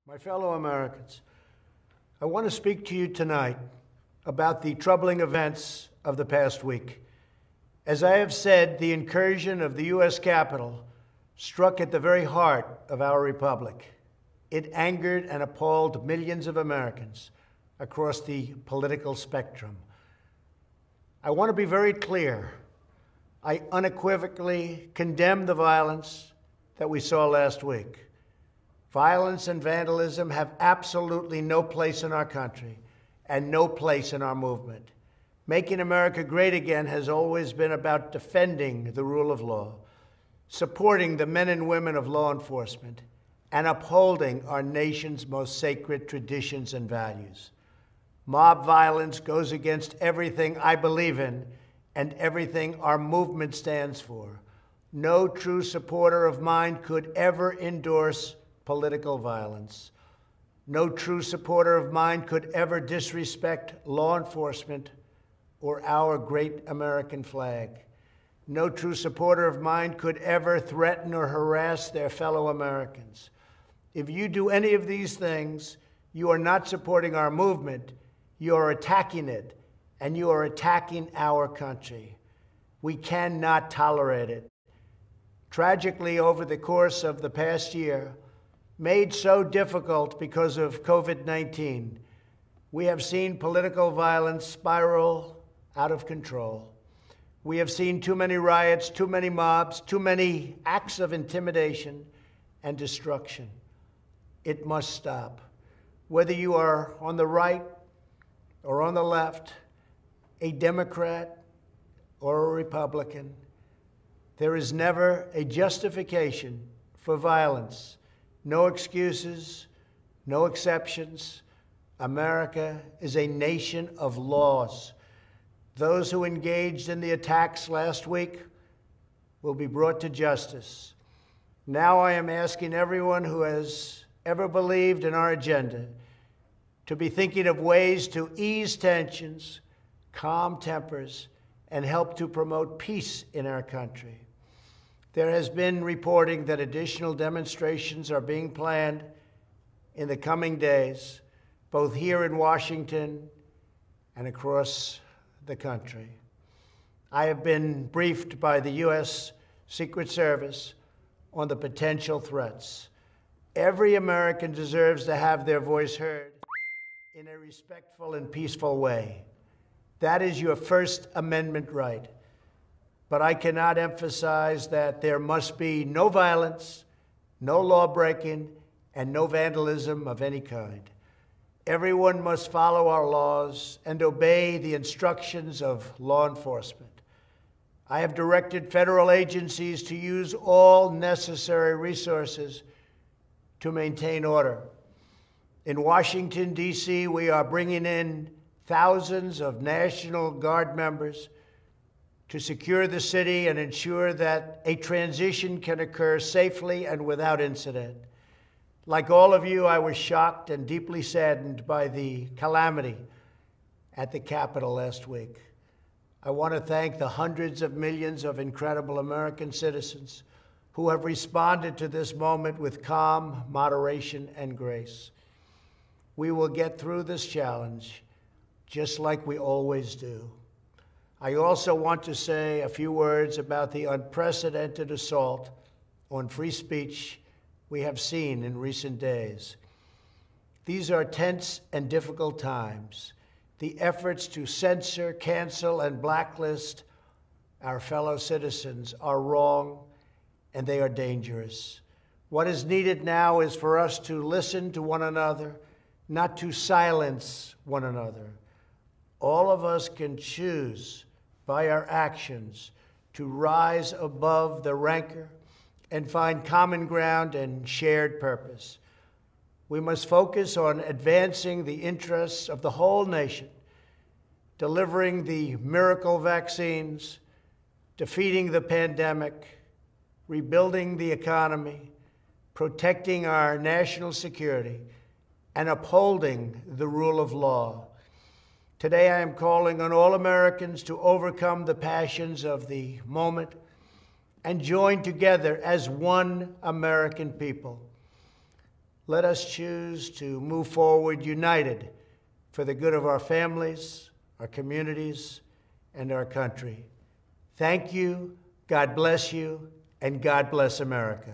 My fellow Americans, I want to speak to you tonight about the troubling events of the past week. As I have said, the incursion of the U.S. Capitol struck at the very heart of our republic. It angered and appalled millions of Americans across the political spectrum. I want to be very clear. I unequivocally condemn the violence that we saw last week. Violence and vandalism have absolutely no place in our country and no place in our movement. Making America great again has always been about defending the rule of law, supporting the men and women of law enforcement, and upholding our nation's most sacred traditions and values. Mob violence goes against everything I believe in and everything our movement stands for. No true supporter of mine could ever endorse political violence. No true supporter of mine could ever disrespect law enforcement or our great American flag. No true supporter of mine could ever threaten or harass their fellow Americans. If you do any of these things, you are not supporting our movement, you are attacking it, and you are attacking our country. We cannot tolerate it. Tragically, over the course of the past year, made so difficult because of COVID-19, we have seen political violence spiral out of control. We have seen too many riots, too many mobs, too many acts of intimidation and destruction. It must stop. Whether you are on the right or on the left, a Democrat or a Republican, there is never a justification for violence. No excuses, no exceptions. America is a nation of laws. Those who engaged in the attacks last week will be brought to justice. Now I am asking everyone who has ever believed in our agenda to be thinking of ways to ease tensions, calm tempers, and help to promote peace in our country. There has been reporting that additional demonstrations are being planned in the coming days, both here in Washington and across the country. I have been briefed by the U.S. Secret Service on the potential threats. Every American deserves to have their voice heard in a respectful and peaceful way. That is your First Amendment right. But I cannot emphasize that there must be no violence, no law-breaking, and no vandalism of any kind. Everyone must follow our laws and obey the instructions of law enforcement. I have directed federal agencies to use all necessary resources to maintain order. In Washington, D.C., we are bringing in thousands of National Guard members to secure the city and ensure that a transition can occur safely and without incident. Like all of you, I was shocked and deeply saddened by the calamity at the Capitol last week. I want to thank the hundreds of millions of incredible American citizens who have responded to this moment with calm, moderation, and grace. We will get through this challenge just like we always do. I also want to say a few words about the unprecedented assault on free speech we have seen in recent days. These are tense and difficult times. The efforts to censor, cancel, and blacklist our fellow citizens are wrong, and they are dangerous. What is needed now is for us to listen to one another, not to silence one another. All of us can choose by our actions to rise above the rancor and find common ground and shared purpose. We must focus on advancing the interests of the whole nation, delivering the miracle vaccines, defeating the pandemic, rebuilding the economy, protecting our national security, and upholding the rule of law. Today, I am calling on all Americans to overcome the passions of the moment and join together as one American people. Let us choose to move forward united for the good of our families, our communities, and our country. Thank you, God bless you, and God bless America.